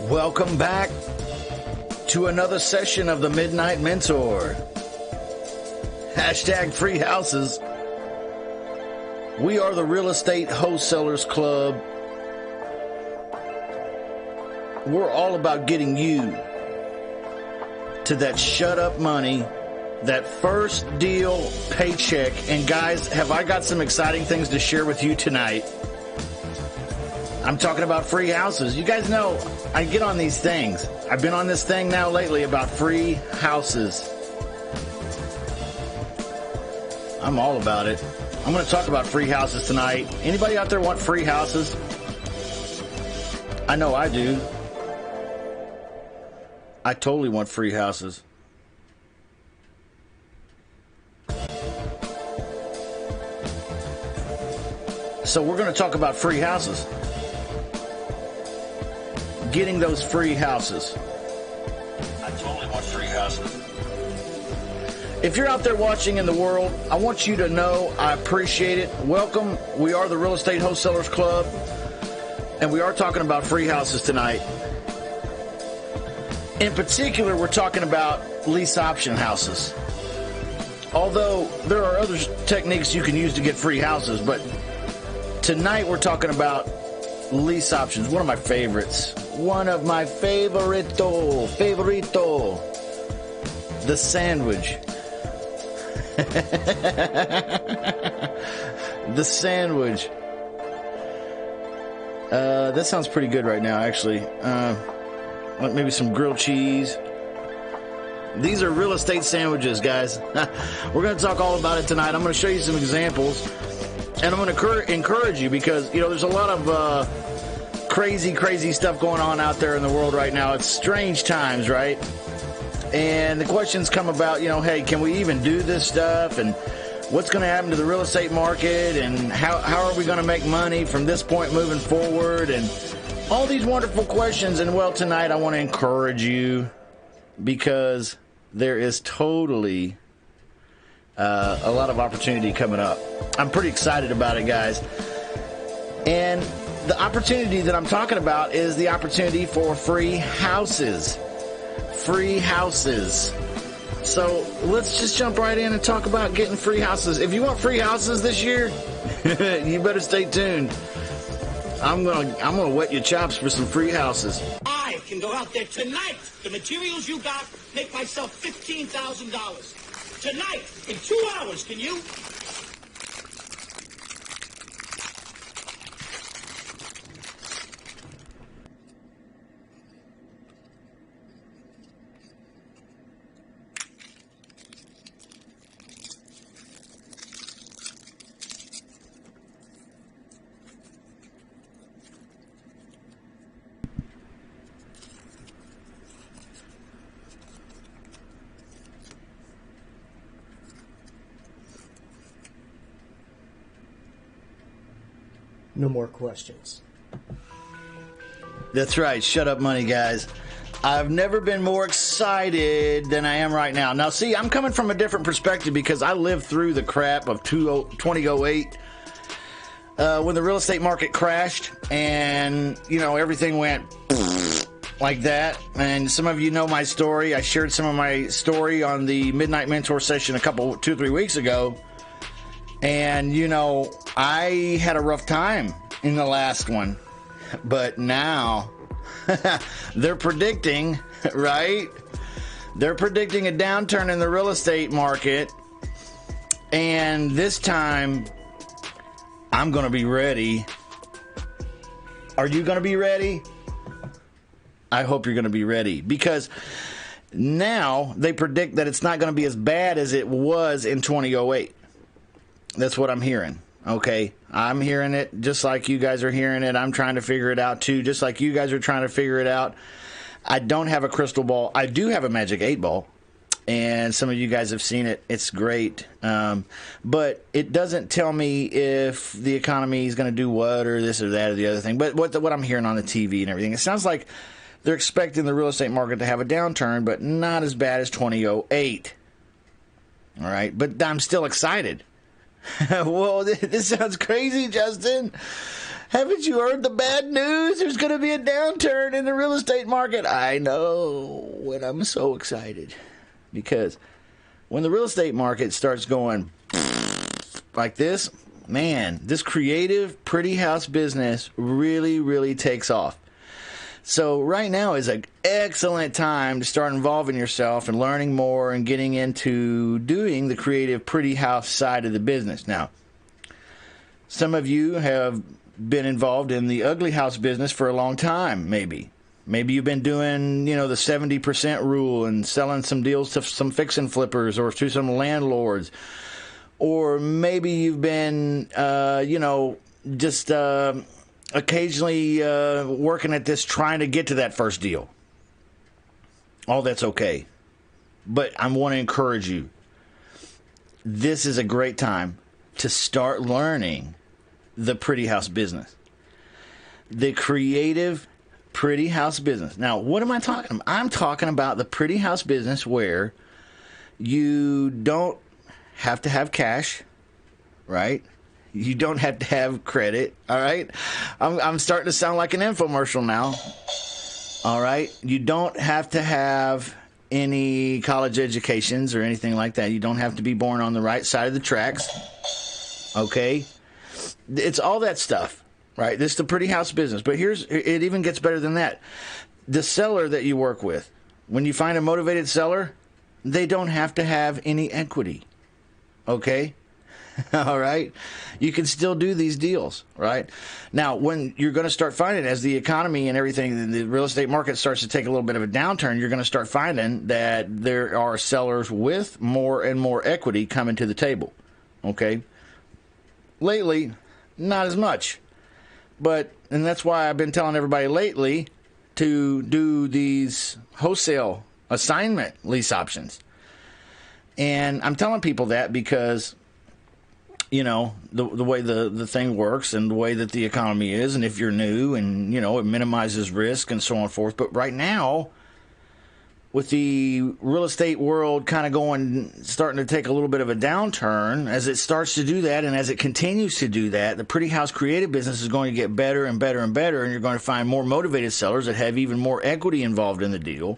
Welcome back to another session of the Midnight Mentor. Hashtag free houses. We are the Real Estate Wholesalers Club. We're all about getting you to that shut up money, that first deal paycheck. And guys, have I got some exciting things to share with you tonight? I'm talking about free houses. You guys know I get on these things. I've been on this thing now lately about free houses. I'm all about it. I'm going to talk about free houses tonight. Anybody out there want free houses? I know I do. I totally want free houses. So we're going to talk about free houses. Getting those free houses. I totally want free houses. If you're out there watching in the world, I want you to know I appreciate it. Welcome. We are the Real Estate Wholesalers Club, and we are talking about free houses tonight. In particular, we're talking about lease option houses. Although there are other techniques you can use to get free houses, but tonight we're talking about lease options. One of my favorites. One of my favorito. The sandwich. The sandwich. That sounds pretty good right now, actually. Maybe some grilled cheese. These are real estate sandwiches, guys. We're going to talk all about it tonight. I'm going to show you some examples. And I'm going to encourage you because, you know, there's a lot of crazy stuff going on out there in the world right now. It's strange times, right? And the questions come about, you know, hey, can we even do this stuff? And what's going to happen to the real estate market? And how are we going to make money from this point moving forward? And all these wonderful questions. And, well, tonight I want to encourage you because there is totally a lot of opportunity coming up. I'm pretty excited about it, guys. And the opportunity that I'm talking about is the opportunity for free houses. Free houses. So let's just jump right in and talk about getting free houses. If you want free houses this year, you better stay tuned. I'm gonna wet your chops for some free houses. I can go out there tonight. The materials you got, make myself $15,000. Tonight, in 2 hours, can you? No more questions. That's right. Shut up money, guys. I've never been more excited than I am right now. Now, see, I'm coming from a different perspective because I lived through the crap of 2008 when the real estate market crashed and, you know, everything went like that. And some of you know my story. I shared some of my story on the Midnight Mentor session 2 or 3 weeks ago. And, you know, I had a rough time in the last one. But now they're predicting, right? They're predicting a downturn in the real estate market. And this time, I'm going to be ready. Are you going to be ready? I hope you're going to be ready. Because now they predict that it's not going to be as bad as it was in 2008. That's what I'm hearing. Okay, I'm hearing it just like you guys are hearing it. I'm trying to figure it out too, just like you guys are trying to figure it out. I don't have a crystal ball. I do have a magic 8 ball, and some of you guys have seen it. It's great, but it doesn't tell me if the economy is going to do what or this or that or the other thing. But what I'm hearing on the TV and everything, it sounds like they're expecting the real estate market to have a downturn, but not as bad as 2008. All right, but I'm still excited. Whoa, this sounds crazy, Justin. Haven't you heard the bad news? There's going to be a downturn in the real estate market. I know, and I'm so excited. Because when the real estate market starts going like this, man, this creative, pretty house business really, really takes off. So right now is an excellent time to start involving yourself and learning more and getting into doing the creative, pretty house side of the business. Now, some of you have been involved in the ugly house business for a long time, maybe. Maybe you've been doing, the 70% rule and selling some deals to some fix and flippers or to some landlords. Or maybe you've been, just occasionally working at this trying to get to that first deal. All that's okay. But I want to encourage you. This is a great time to start learning the pretty house business. The creative pretty house business. Now, what am I talking about? I'm talking about the pretty house business where you don't have to have cash, right? You don't have to have credit, all right? I'm starting to sound like an infomercial now, all right? You don't have to have any college educations or anything like that. You don't have to be born on the right side of the tracks, okay? It's all that stuff, right? This is the pretty house business. But it even gets better than that. The seller that you work with, when you find a motivated seller, they don't have to have any equity, okay? All right? You can still do these deals, right? Now, when you're going to start finding, as the economy and everything, the real estate market starts to take a little bit of a downturn, you're going to start finding that there are sellers with more and more equity coming to the table, okay? Lately, not as much. And that's why I've been telling everybody lately to do these wholesale assignment lease options. And I'm telling people that because, the way the thing works and the way that the economy is, and if you're new and, it minimizes risk and so on and forth. But right now, with the real estate world kind of starting to take a little bit of a downturn, as it starts to do that and as it continues to do that, the pretty house creative business is going to get better and better and better, and you're going to find more motivated sellers that have even more equity involved in the deal,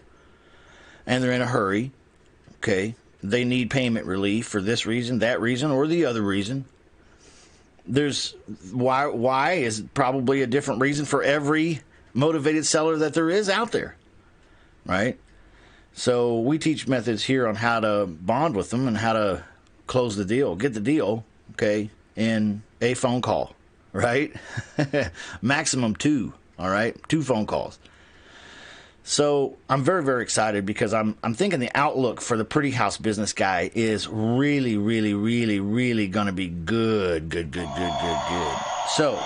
and they're in a hurry, okay? They need payment relief for this reason, that reason, or the other reason. There's why is probably a different reason for every motivated seller that there is out there, right? So we teach methods here on how to bond with them and how to close the deal, get the deal, okay, in a phone call, right? Maximum 2, all right? 2 phone calls. So I'm very, very excited because I'm thinking the outlook for the pretty house business guy is really, really, really, really going to be good. So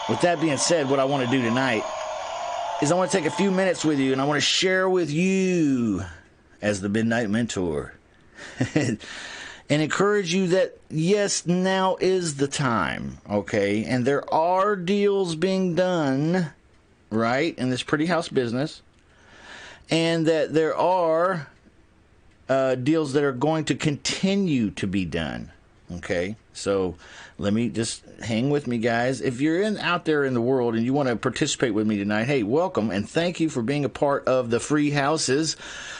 with that being said, what I want to do tonight is I want to take a few minutes with you, and I want to share with you, as the Midnight Mentor, and encourage you that, yes, now is the time, okay? And there are deals being done, right, in this pretty house business, and that there are deals that are going to continue to be done, okay? So let me just hang with me, guys. If you're out there in the world and you want to participate with me tonight, hey, welcome, and thank you for being a part of the Free Houses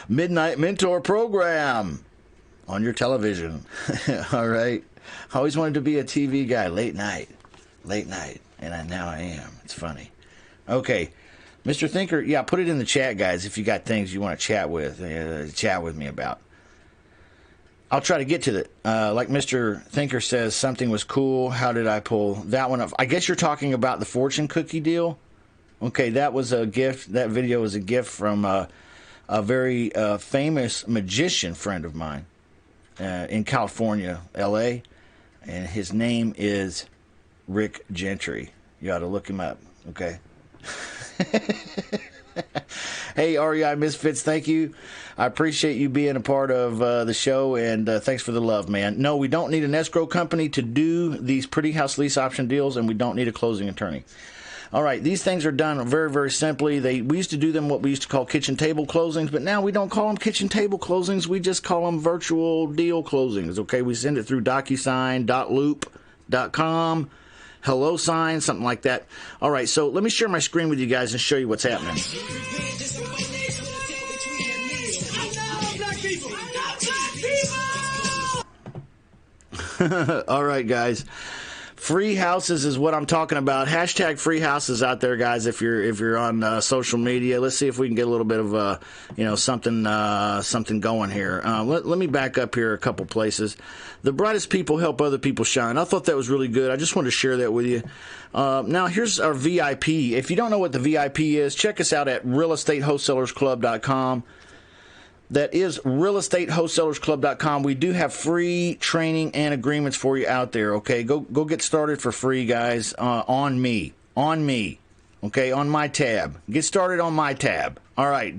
Midnight Mentor program on your television. All right? I always wanted to be a TV guy, late night, and now I am. It's funny. Okay, Mr. Thinker, yeah, put it in the chat, guys, if you got things you want to chat with me about. I'll try to get to it. Like Mr. Thinker says, something was cool. How did I pull that one up? I guess you're talking about the fortune cookie deal. Okay, that was a gift. That video was a gift from a very famous magician friend of mine in California, L.A., and his name is Rick Gentry. You ought to look him up, okay? Hey, REI Misfits, thank you. I appreciate you being a part of the show, and thanks for the love, man. No, we don't need an escrow company to do these pretty house lease option deals, and we don't need a closing attorney. All right, these things are done very, very simply. We used to do them what we used to call kitchen table closings, but now we don't call them kitchen table closings. We just call them virtual deal closings, okay? We send it through DocuSign, .loop.com, hello sign, something like that. All right, so let me share my screen with you guys and show you what's happening. All right, guys. Free houses is what I'm talking about. Hashtag free houses out there, guys. If you're on social media, let's see if we can get a little bit of something going here. Let me back up here a couple places. The brightest people help other people shine. I thought that was really good. I just wanted to share that with you. Now here's our VIP. If you don't know what the VIP is, check us out at realestatewholesalersclub.com. That is realestatewholesalersclub.com. We do have free training and agreements for you out there, okay? Go get started for free, guys, on me, okay, on my tab. Get started on my tab. All right.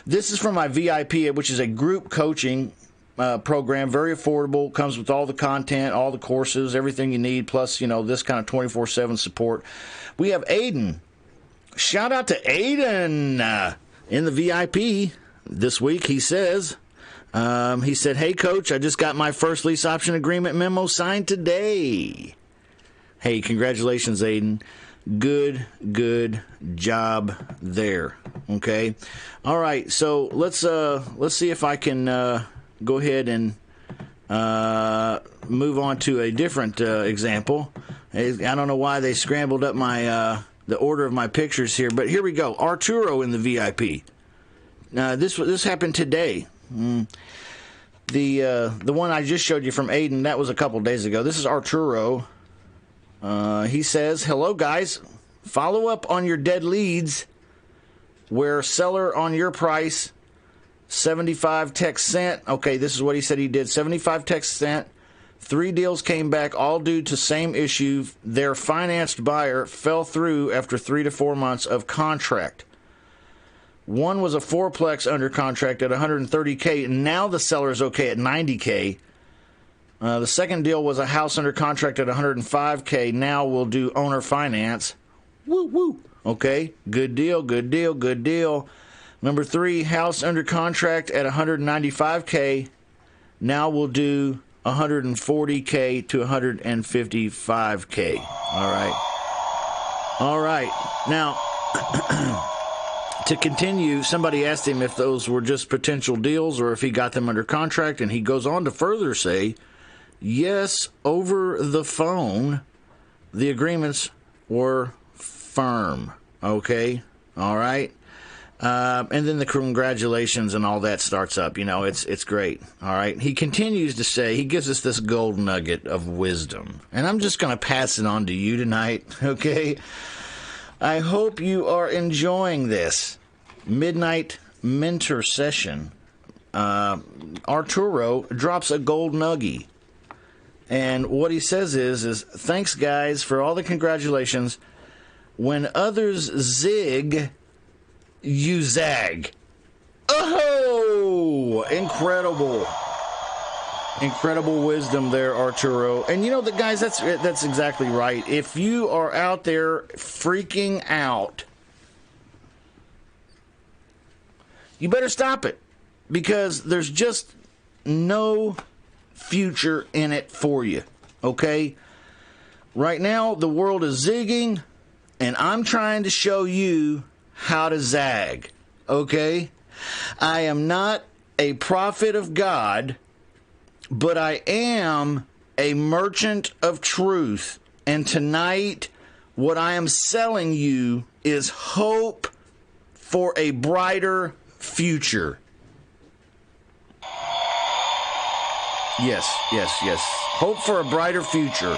This is from my VIP, which is a group coaching program, very affordable, comes with all the content, all the courses, everything you need, plus, this kind of 24/7 support. We have Aiden. Shout out to Aiden in the VIP. This week, he said, hey, Coach, I just got my first lease option agreement memo signed today. Hey, congratulations, Aiden. Good job there. Okay. All right. So let's see if I can go ahead and move on to a different example. I don't know why they scrambled up my the order of my pictures here, but here we go. Arturo in the VIP. This happened today. The one I just showed you from Aiden, that was a couple days ago. This is Arturo. He says, hello, guys. Follow up on your dead leads where seller on your price, 75 text sent. Okay, this is what he said he did. 75 text sent. 3 deals came back, all due to same issue. Their financed buyer fell through after 3 to 4 months of contract. One was a fourplex under contract at $130K, and now the seller is okay at $90K. The second deal was a house under contract at $105K. Now we'll do owner finance. Woo, woo. Okay, good deal. Number 3, house under contract at $195K. Now we'll do $140K to $155K. All right. Now, to continue, somebody asked him if those were just potential deals or if he got them under contract, and he goes on to further say, yes, over the phone, the agreements were firm. Okay? All right? And then the congratulations and all that starts up. It's great. All right? He continues to say, he gives us this gold nugget of wisdom. And I'm just going to pass it on to you tonight. Okay? I hope you are enjoying this midnight mentor session. Arturo drops a gold nugget. And what he says is thanks, guys, for all the congratulations. When others zig, you zag. Oh, incredible. Incredible wisdom there, Arturo. And guys, that's exactly right. If you are out there freaking out, you better stop it, because there's just no future in it for you, okay? Right now, the world is zigging, and I'm trying to show you how to zag, okay? I am not a prophet of God, but I am a merchant of truth. And tonight, what I am selling you is hope for a brighter future. Yes. Hope for a brighter future.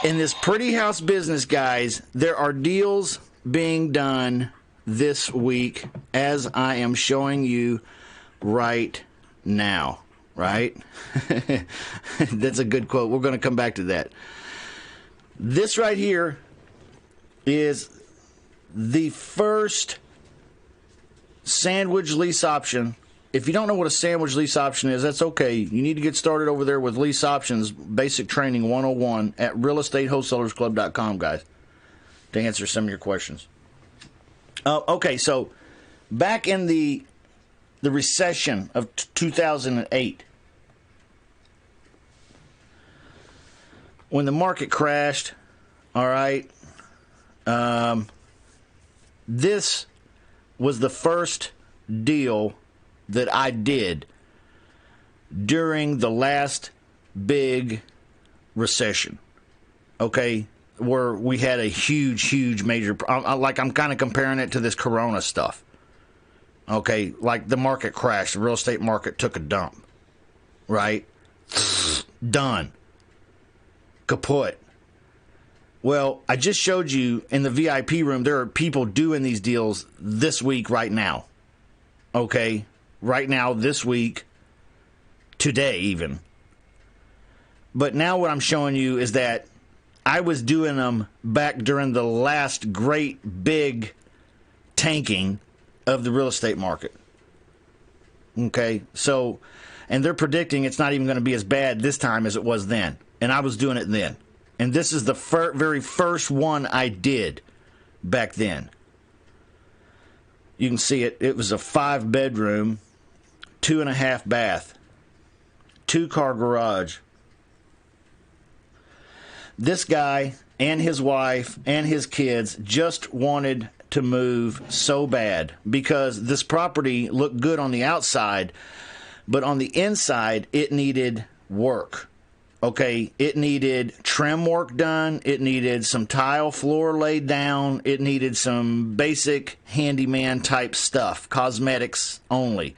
In this pretty house business, guys, there are deals being done this week as I am showing you right now. Right? That's a good quote. We're going to come back to that. This right here is the first sandwich lease option. If you don't know what a sandwich lease option is, that's okay. You need to get started over there with Lease Options Basic Training 101 at realestatewholesalersclub.com, guys, to answer some of your questions. Okay, so back in the recession of 2008, when the market crashed, all right, this was the first deal that I did during the last big recession, okay, where we had a huge major, like I'm kind of comparing it to this corona stuff, okay, like the market crashed, the real estate market took a dump, right? Done. Kaput. Well, I just showed you in the VIP room, there are people doing these deals this week right now, okay, right now, this week, today even. But now what I'm showing you is that I was doing them back during the last great big tanking of the real estate market. Okay, so, and they're predicting it's not even going to be as bad this time as it was then. And I was doing it then. And this is the very first one I did back then. You can see it. It was a 5-bedroom, 2.5 bath, 2-car garage. This guy and his wife and his kids just wanted to move so bad because this property looked good on the outside, but on the inside, it needed work. Okay, it needed trim work done. It needed some tile floor laid down. It needed some basic handyman type stuff, cosmetics only.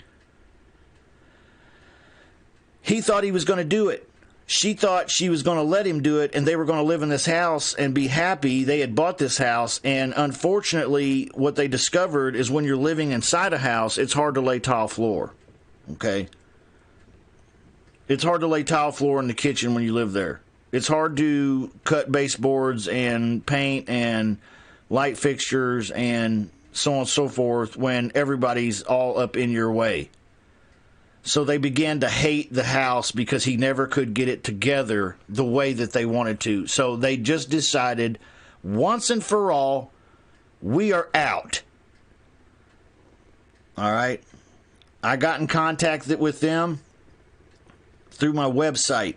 He thought he was going to do it. She thought she was going to let him do it, and they were going to live in this house and be happy. They had bought this house, and unfortunately, what they discovered is when you're living inside a house, it's hard to lay tile floor. Okay? It's hard to lay tile floor in the kitchen when you live there. It's hard to cut baseboards and paint and light fixtures and so on and so forth when everybody's all up in your way. So they began to hate the house because he never could get it together the way that they wanted to. So they just decided, once and for all, we are out. All right? I got in contact with them through my website.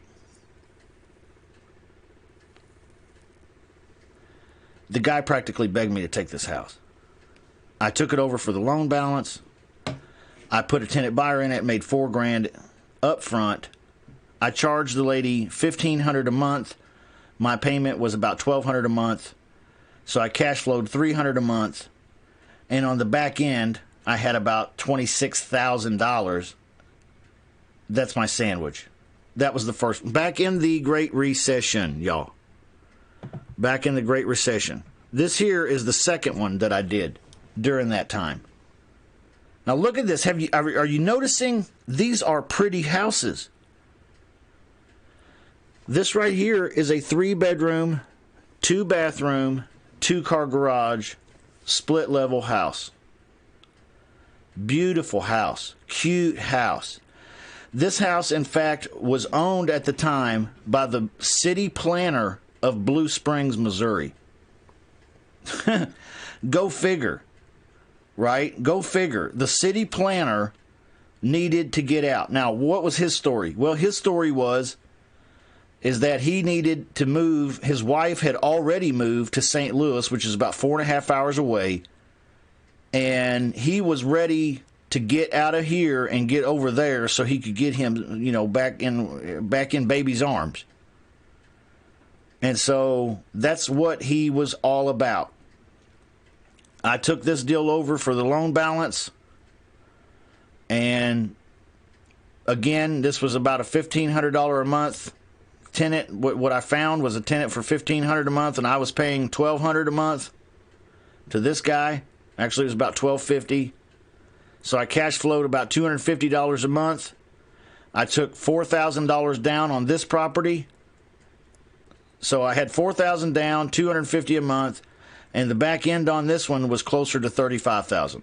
The guy practically begged me to take this house. I took it over for the loan balance. I put a tenant buyer in it, made $4,000 up front. I charged the lady $1,500 a month. My payment was about $1,200 a month. So I cash flowed $300 a month. And on the back end, I had about $26,000. That's my sandwich. That was the first. Back in the Great Recession, y'all. Back in the Great Recession. This here is the second one that I did during that time. Now look at this. Are you noticing these are pretty houses? This right here is a 3-bedroom, 2-bathroom, 2-car garage, split level house. Beautiful house. Cute house. This house, in fact, was owned at the time by the city planner of Blue Springs, Missouri. Go figure. Right? Go figure. The city planner needed to get out. Now, what was his story? Well, his story is that he needed to move. His wife had already moved to St. Louis, which is about 4.5 hours away. And he was ready to get out of here and get over there so he could get him, back in baby's arms. And so that's what he was all about. I took this deal over for the loan balance, and again, this was about a $1,500 a month tenant. What I found was a tenant for $1,500 a month, and I was paying $1,200 a month to this guy. Actually, it was about $1,250. So I cash flowed about $250 a month. I took $4,000 down on this property. So I had $4,000 down, $250 a month. And the back end on this one was closer to $35,000.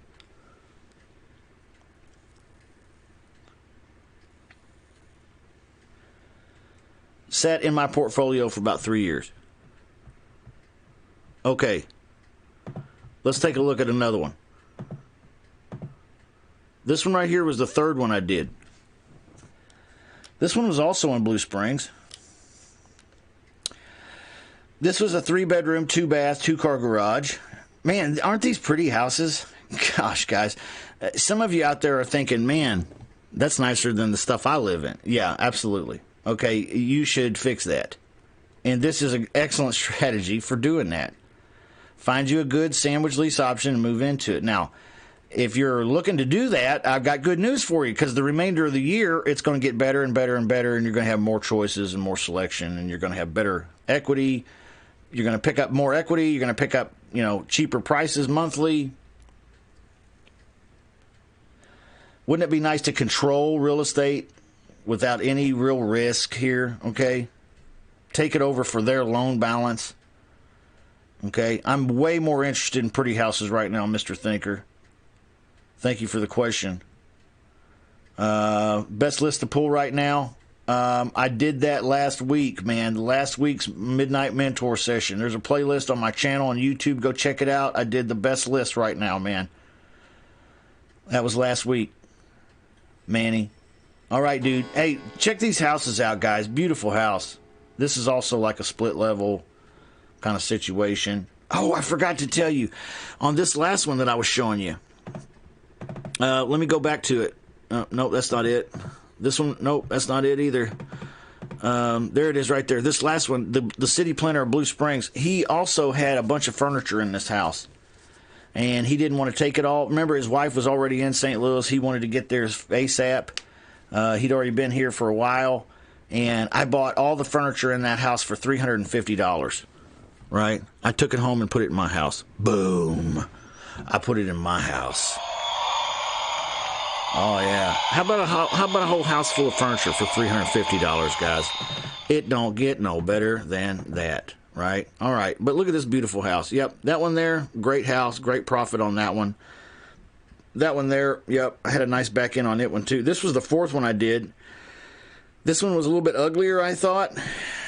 Sat in my portfolio for about 3 years. Okay. Let's take a look at another one. This one right here was the third one I did. This one was also in Blue Springs. This was a 3-bedroom, 2-bath, 2-car garage. Man, aren't these pretty houses? Gosh, guys. Some of you out there are thinking, man, that's nicer than the stuff I live in. Yeah, absolutely. Okay, you should fix that. And this is an excellent strategy for doing that. Find you a good sandwich lease option and move into it. Now, if you're looking to do that, I've got good news for you, because the remainder of the year, it's going to get better and better and better, and you're going to have more choices and more selection, and you're going to have better equity. You're going to pick up more equity. You're going to pick up, cheaper prices monthly. Wouldn't it be nice to control real estate without any real risk here, okay? Take it over for their loan balance, okay? I'm way more interested in pretty houses right now, Mr. Thinker. Thank you for the question. Best list to pull right now. I did that last week, man. Last week's Midnight Mentor session. There's a playlist on my channel on YouTube. Go check it out. I did the best list right now, man. That was last week, Manny. All right, dude. Hey, check these houses out, guys. Beautiful house. This is also like a split level kind of situation. Oh, I forgot to tell you. On this last one that I was showing you. Let me go back to it. Nope, that's not it. This one, nope, that's not it either. There it is right there. This last one, the city planner of Blue Springs, he also had a bunch of furniture in this house. And he didn't want to take it all. Remember, his wife was already in St. Louis. He wanted to get there ASAP. He'd already been here for a while. And I bought all the furniture in that house for $350, right? I took it home and put it in my house. Boom. I put it in my house. Oh, yeah. How about a whole house full of furniture for $350, guys? It don't get no better than that, right? All right. But look at this beautiful house. Yep. That one there, great house, great profit on that one. That one there, yep, I had a nice back end on it one, too. This was the fourth one I did. This one was a little bit uglier, I thought.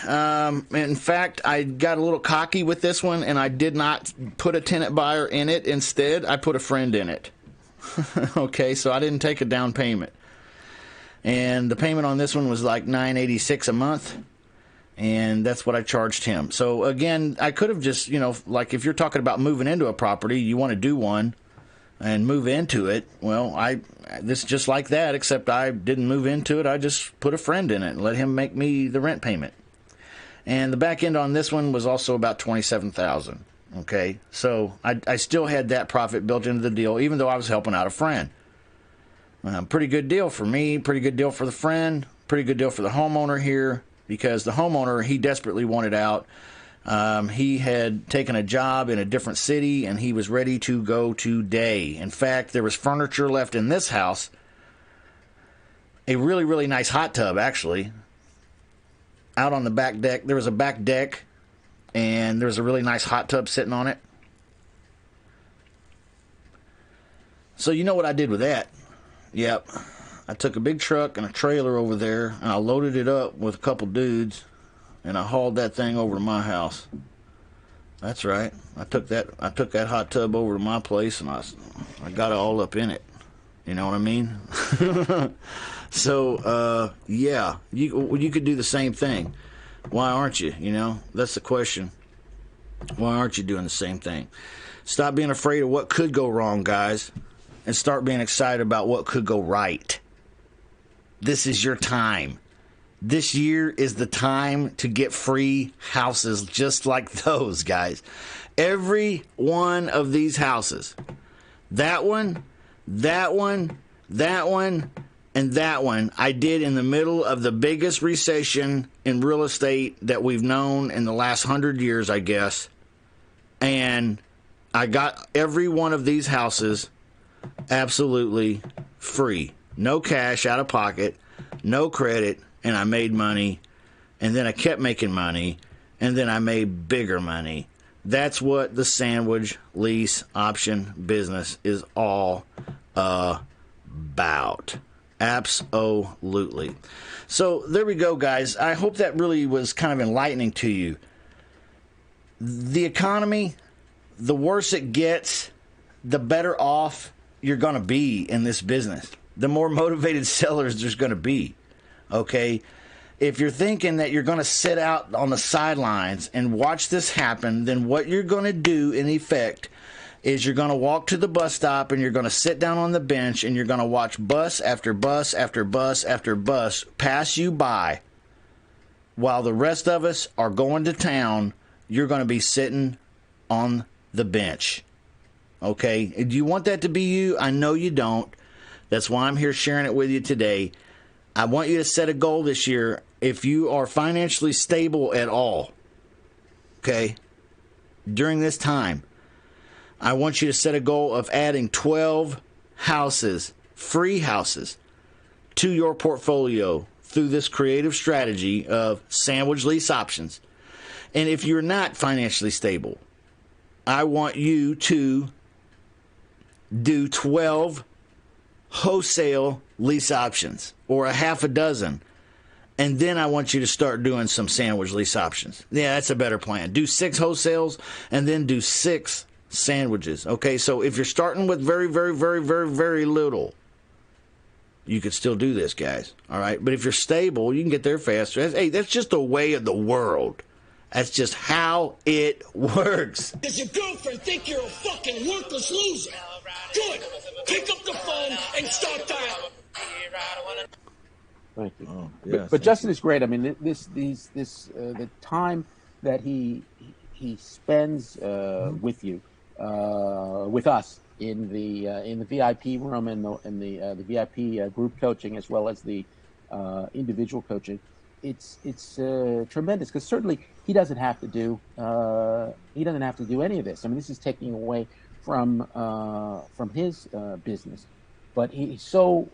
In fact, I got a little cocky with this one, and I did not put a tenant buyer in it. Instead, I put a friend in it. Okay, so I didn't take a down payment. And the payment on this one was like $986 a month. And that's what I charged him. So, again, I could have just, like if you're talking about moving into a property, you want to do one and move into it. Well, this is just like that, except I didn't move into it. I just put a friend in it and let him make me the rent payment. And the back end on this one was also about $27,000. Okay, so I still had that profit built into the deal, even though I was helping out a friend. Pretty good deal for me, pretty good deal for the friend, pretty good deal for the homeowner here, because the homeowner, he desperately wanted out. He had taken a job in a different city, and he was ready to go today. In fact, there was furniture left in this house, a really, really nice hot tub, actually. Out on the back deck, there was a back deck, and there's a really nice hot tub sitting on it. So you know what I did with that? Yep. I took a big truck and a trailer over there, and I loaded it up with a couple dudes, and I hauled that thing over to my house. That's right. I took that hot tub over to my place, and I got it all up in it. You know what I mean? So, yeah, you could do the same thing. Why aren't you? That's the question. Why aren't you doing the same thing? Stop being afraid of what could go wrong, guys, and start being excited about what could go right. This is your time. This year is the time to get free houses just like those, guys. Every one of these houses, that one, that one, that one, and that one, I did in the middle of the biggest recession in real estate that we've known in the last 100 years, I guess. And I got every one of these houses absolutely free. No cash out of pocket, no credit, and I made money. And then I kept making money, and then I made bigger money. That's what the sandwich lease option business is all about. Absolutely. So there we go, guys. I hope that really was kind of enlightening to you. The economy, the worse it gets, the better off you're going to be in this business. The more motivated sellers there's going to be. Okay? if you're thinking that you're going to sit out on the sidelines and watch this happen, then what you're going to do in effect is you're going to walk to the bus stop and you're going to sit down on the bench and you're going to watch bus after bus after bus after bus pass you by while the rest of us are going to town. You're going to be sitting on the bench. Okay? Do you want that to be you? I know you don't. That's why I'm here sharing it with you today. I want you to set a goal this year. If you are financially stable at all, okay, during this time, I want you to set a goal of adding 12 houses, free houses, to your portfolio through this creative strategy of sandwich lease options. And if you're not financially stable, I want you to do 12 wholesale lease options or a half a dozen. And then I want you to start doing some sandwich lease options. Yeah, that's a better plan. Do 6 wholesales and then do 6 sandwiches. Okay, so if you're starting with very, very, very, very, very little, you could still do this, guys. All right, but if you're stable, you can get there faster. Hey, that's just the way of the world. That's just how it works. Does your girlfriend think you're a fucking worthless loser? Good. Pick up the phone and start dialing. Thank you. Oh, yeah, but Justin is great. I mean, the time that he spends with you, with us in the VIP room and the VIP group coaching as well as the individual coaching, it's tremendous, because certainly he doesn't have to do any of this. I mean, this is taking away from his business, but he's so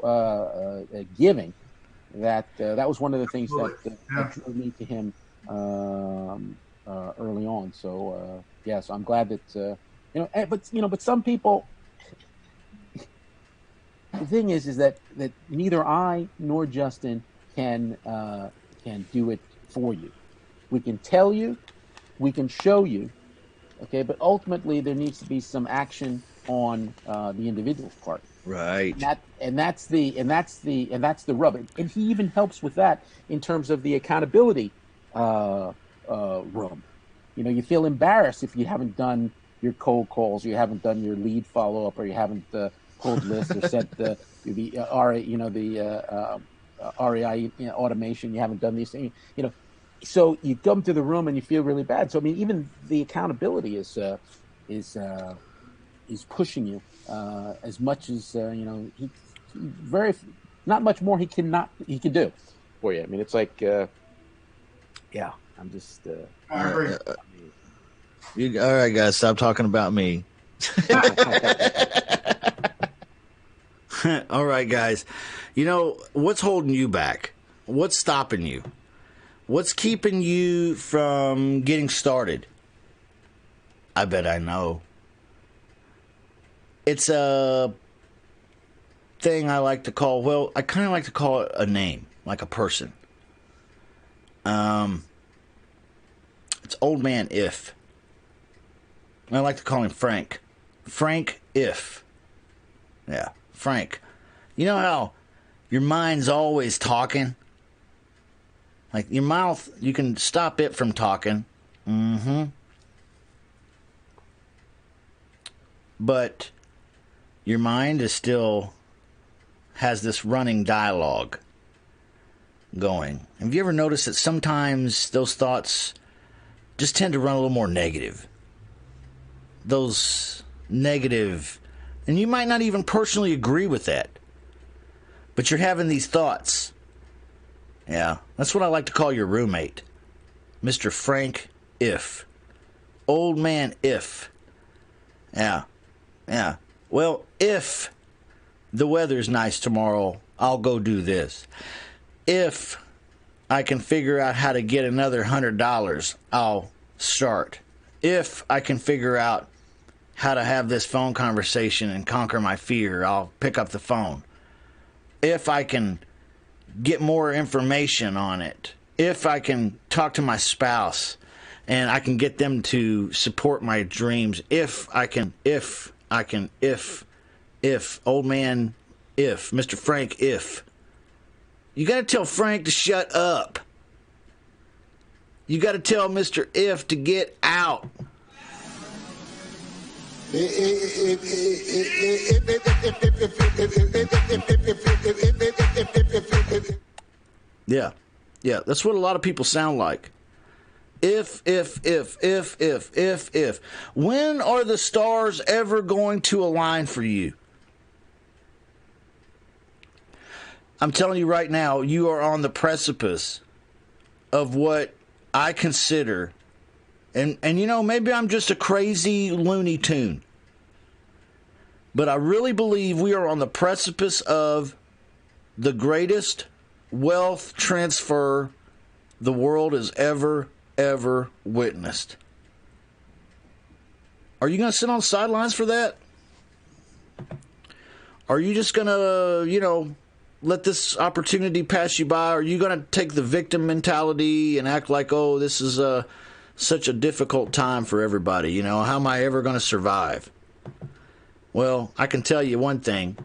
giving that was one of the things that drew me to him early on. So yes, I'm glad that but some people. The thing is that neither I nor Justin can do it for you. We can tell you, we can show you, okay, but ultimately there needs to be some action on the individual's part. Right. And that's the rub. And he even helps with that in terms of the accountability room. You know, you feel embarrassed if you haven't done your cold calls, you haven't done your lead follow up, or you haven't pulled lists or set the REI automation. You haven't done these things. You know, so you come to the room and you feel really bad. So I mean, even the accountability is pushing you as much as he not much more he can do for you. I mean, it's like I'm just all right, guys, stop talking about me. All right, guys, you know what's holding you back? What's stopping you? What's keeping you from getting started? I bet I know. It's a thing I like to call, well, I kind of like to call it a name, like a person. It's Old Man If. I like to call him Frank. Frank If. Yeah, Frank. You know how your mind's always talking? Like your mouth, you can stop it from talking. But your mind is still has this running dialogue going. Have you ever noticed that sometimes those thoughts just tend to run a little more negative? Those negative, and you might not even personally agree with that, but you're having these thoughts. Yeah, that's what I like to call your roommate, Mr. Frank If. Old Man If. Yeah. Well, if the weather's nice tomorrow, I'll go do this. If I can figure out how to get another $100, I'll start. If I can figure out how to have this phone conversation and conquer my fear, I'll pick up the phone. If I can get more information on it, if I can talk to my spouse and I can get them to support my dreams, if Old Man If, Mr. Frank If. You got to tell Frank to shut up. You got to tell Mr. If to get out. Yeah. Yeah, that's what a lot of people sound like. If. When are the stars ever going to align for you? I'm telling you right now, you are on the precipice of what I consider, and you know, maybe I'm just a crazy Looney Tune, but I really believe we are on the precipice of the greatest wealth transfer the world has ever witnessed. Are you going to sit on the sidelines for that? Are you just going to, let this opportunity pass you by? Or are you going to take the victim mentality and act like, oh, this is such a difficult time for everybody? How am I ever going to survive? Well, I can tell you one thing.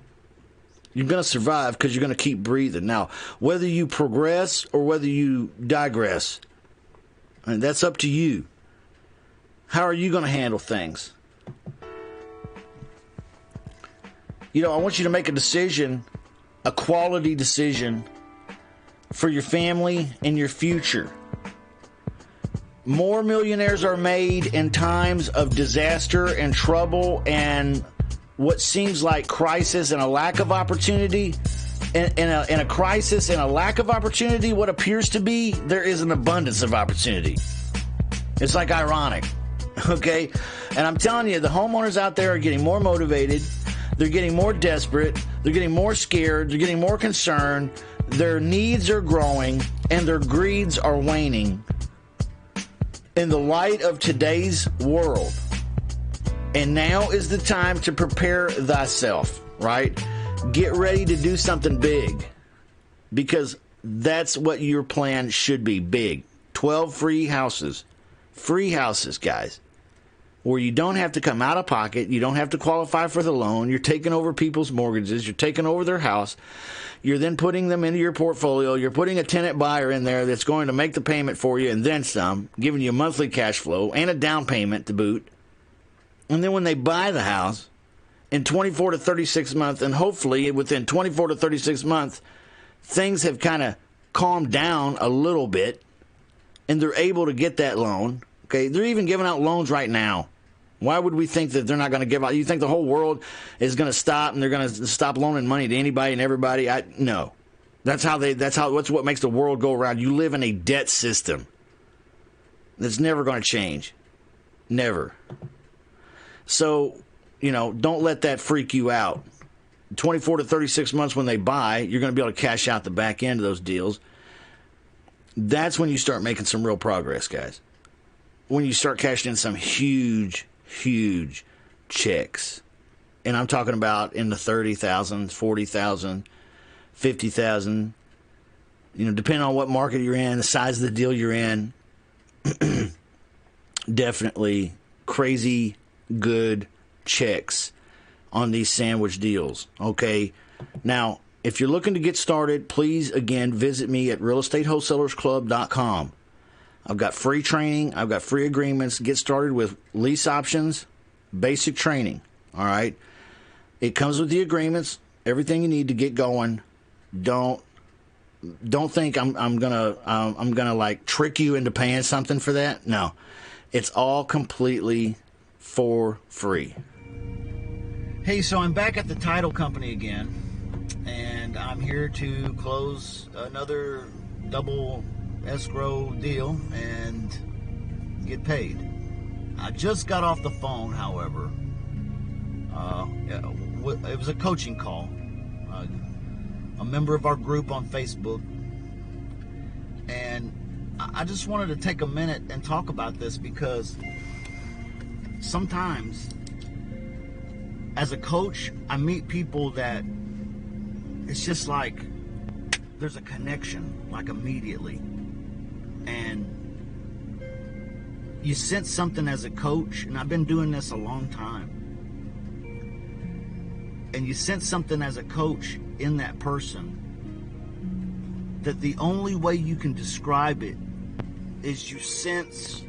You're going to survive because you're going to keep breathing. Now, whether you progress or whether you digress, and that's up to you. How are you going to handle things? I want you to make a decision, a quality decision for your family and your future. More millionaires are made in times of disaster and trouble and what seems like crisis and a lack of opportunity. In a crisis and a lack of opportunity, what appears to be, there is an abundance of opportunity. It's like ironic, okay? And I'm telling you, the homeowners out there are getting more motivated. They're getting more desperate. They're getting more scared. They're getting more concerned. Their needs are growing, and their greeds are waning. In the light of today's world, and now is the time to prepare thyself, right? Get ready to do something big, because that's what your plan should be, big. 12 free houses, guys, where you don't have to come out of pocket. You don't have to qualify for the loan. You're taking over people's mortgages. You're taking over their house. You're then putting them into your portfolio. You're putting a tenant buyer in there that's going to make the payment for you and then some, giving you monthly cash flow and a down payment to boot. And then when they buy the house, in 24 to 36 months, and hopefully within 24 to 36 months, things have kind of calmed down a little bit, and they're able to get that loan. Okay, they're even giving out loans right now. Why would we think that they're not going to give out? You think the whole world is going to stop and they're going to stop loaning money to anybody and everybody? No. That's what makes the world go around. You live in a debt system that's never going to change. Never. So, don't let that freak you out. 24 to 36 months when they buy, you're going to be able to cash out the back end of those deals. That's when you start making some real progress, guys. When you start cashing in some huge checks. And I'm talking about in the 30,000, 40,000, 50,000. Depending on what market you're in, the size of the deal you're in. Definitely crazy good checks on these sandwich deals. Okay. Now, if you're looking to get started, please, again, visit me at realestatewholesalersclub.com. I've got free training. I've got free agreements. Get started with lease options, basic training. All right. It comes with the agreements, everything you need to get going. Don't think I'm gonna like trick you into paying something for that. No, it's all completely for free. Hey, so I'm back at the title company again, and I'm here to close another double escrow deal and get paid. I just got off the phone, however. It was a coaching call. A member of our group on Facebook, and I just wanted to take a minute and talk about this, because sometimes as a coach, I meet people that it's just like there's a connection, like immediately, and you sense something as a coach, and I've been doing this a long time, and you sense something as a coach in that person that the only way you can describe it is you sense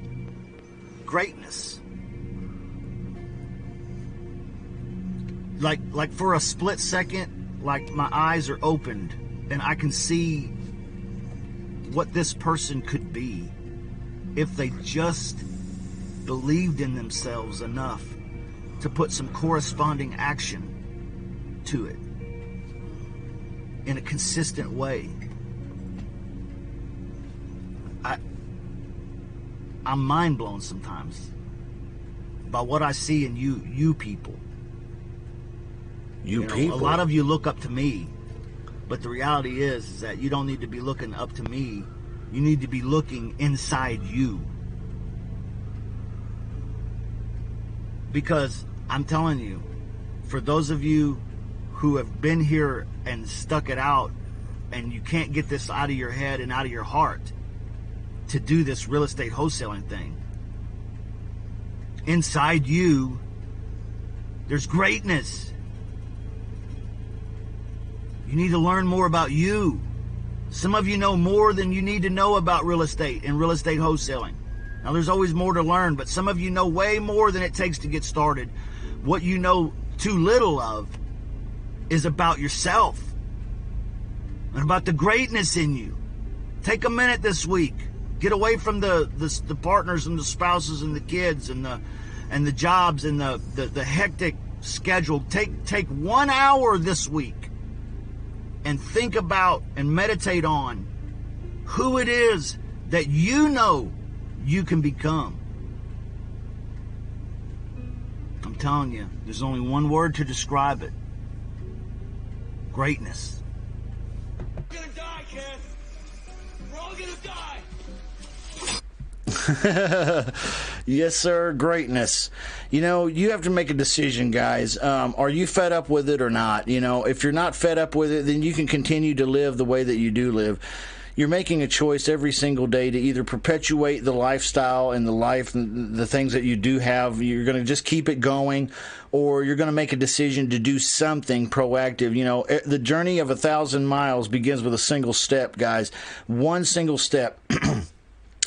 greatness. Like for a split second, like my eyes are opened and I can see what this person could be if they just believed in themselves enough to put some corresponding action to it in a consistent way. I'm mind blown sometimes by what I see in you people. You know, people. A lot of you look up to me, but the reality is that you don't need to be looking up to me. You need to be looking inside you. Because I'm telling you, for those of you who have been here and stuck it out, and you can't get this out of your head and out of your heart to do this real estate wholesaling thing, inside you, there's greatness. You need to learn more about you. Some of you know more than you need to know about real estate and real estate wholesaling. Now, there's always more to learn, but some of you know way more than it takes to get started. What you know too little of is about yourself and about the greatness in you. Take a minute this week. Get away from the partners and the spouses and the kids and the jobs and the hectic schedule. Take 1 hour this week and think about and meditate on who it is that you know you can become. I'm telling you, there's only one word to describe it. Greatness. We're gonna die, Ken. We're all gonna die. Yes, sir. Greatness. You know, you have to make a decision, guys. Are you fed up with it or not? You know, if you're not fed up with it, then you can continue to live the way that you do live. You're making a choice every single day to either perpetuate the lifestyle and the life and the things that you do have. You're going to just keep it going, or you're going to make a decision to do something proactive. You know, the journey of 1,000 miles begins with a single step, guys. One single step.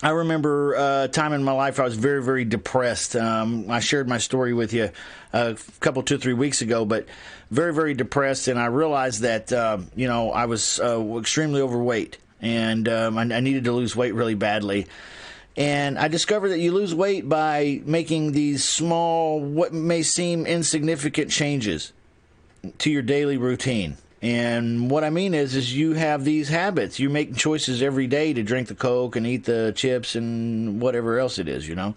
I remember a time in my life I was very, very depressed. I shared my story with you a couple, 2 or 3 weeks ago, but very, very depressed. And I realized that, I was extremely overweight, and I needed to lose weight really badly. And I discovered that you lose weight by making these small, what may seem insignificant changes to your daily routine. And what I mean is you have these habits. You're making choices every day to drink the Coke and eat the chips and whatever else it is, you know,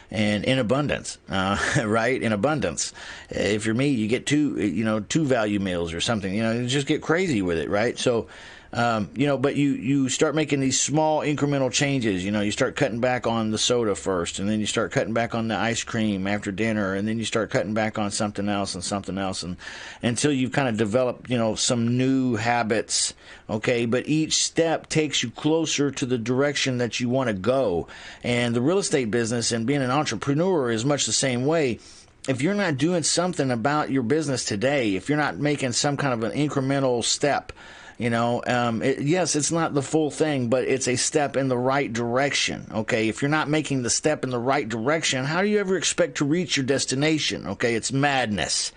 and in abundance, right? In abundance. If you're me, you get two value meals or something, you just get crazy with it, right? So, but you start making these small incremental changes. You start cutting back on the soda first, and then you start cutting back on the ice cream after dinner, and then you start cutting back on something else, and until you kind of develop, some new habits. Okay, but each step takes you closer to the direction that you want to go. And the real estate business and being an entrepreneur is much the same way. If you're not doing something about your business today, if you're not making some kind of an incremental step, yes, it's not the full thing, but it's a step in the right direction, okay? If you're not making the step in the right direction, how do you ever expect to reach your destination, okay? It's madness.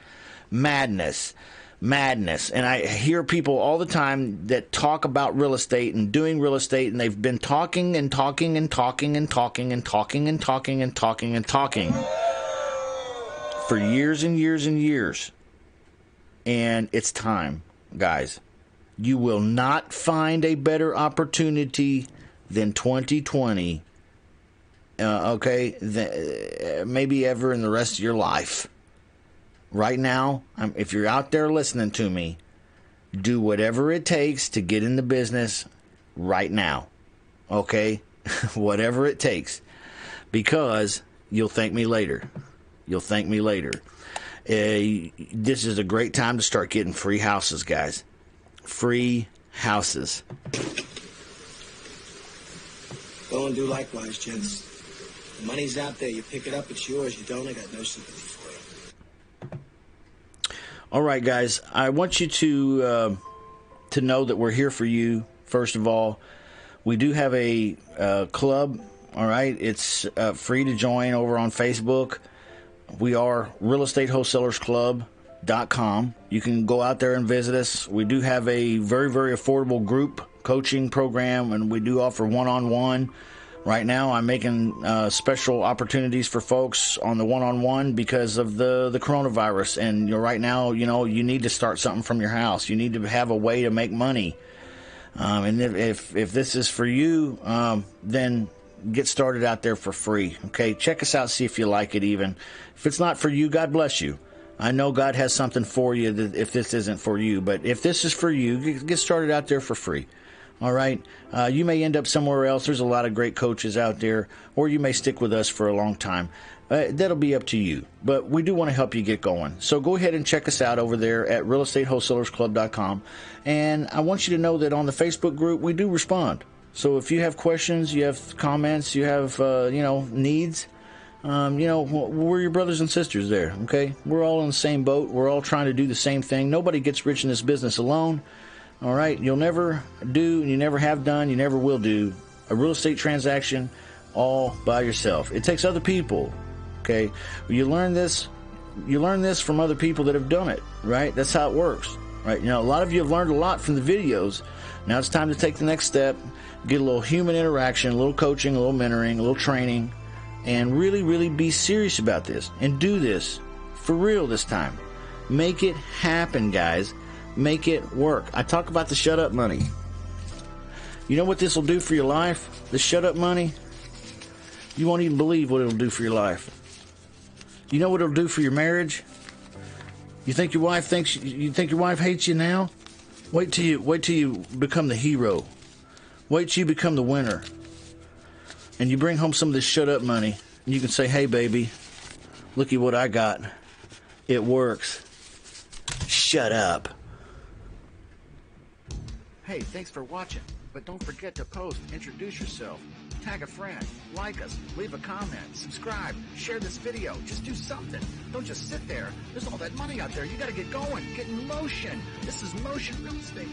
And I hear people all the time that talk about real estate and doing real estate, and they've been talking and talking and talking and talking and talking and talking and talking and talking for years and years and years. And it's time, guys. You will not find a better opportunity than 2020, maybe ever in the rest of your life. Right now, if you're out there listening to me, do whatever it takes to get in the business right now, okay? Whatever it takes, because you'll thank me later. This is a great time to start getting free houses, guys. Free houses. Go and do likewise, gents. The money's out there. You pick it up, it's yours. You don't, I got no sympathy for you. All right, guys. I want you to know that we're here for you, first of all. We do have a club, all right? It's free to join over on Facebook. We are realestatewholesalersclub.com. You can go out there and visit us. We do have a very, very affordable group coaching program, and we do offer one-on-one. Right now, I'm making special opportunities for folks on the one-on-one because of the coronavirus. And right now, you need to start something from your house. You need to have a way to make money. And if this is for you, then get started out there for free. Okay, check us out, see if you like it even. If it's not for you, God bless you. I know God has something for you if this isn't for you. But if this is for you, get started out there for free. All right, you may end up somewhere else. There's a lot of great coaches out there, or you may stick with us for a long time. That'll be up to you, but we do want to help you get going. So go ahead and check us out over there at realestatewholesalersclub.com. And I want you to know that on the Facebook group, we do respond. So if you have questions, you have comments, you have, needs, we're your brothers and sisters there, okay? We're all in the same boat. We're all trying to do the same thing. Nobody gets rich in this business alone. All right, you'll never do, and you never have done, you never will do a real estate transaction all by yourself. It takes other people, okay? You learn this from other people that have done it, right? That's how it works, right? A lot of you have learned a lot from the videos. Now it's time to take the next step, get a little human interaction, a little coaching, a little mentoring, a little training, and really, really be serious about this and do this for real this time. Make it happen, guys. Make it work. I talk about the shut up money. You know what this will do for your life? The shut up money? You won't even believe what it'll do for your life. You know what it'll do for your marriage? You think your wife hates you now? Wait till you become the hero. Wait till you become the winner. And you bring home some of this shut up money, and you can say, "Hey baby, look at what I got. It works. Shut up." Hey, thanks for watching, but don't forget to post, introduce yourself, tag a friend, like us, leave a comment, subscribe, share this video. Just do something. Don't just sit there. There's all that money out there. You got to get going, get in motion. This is Motion Real Estate.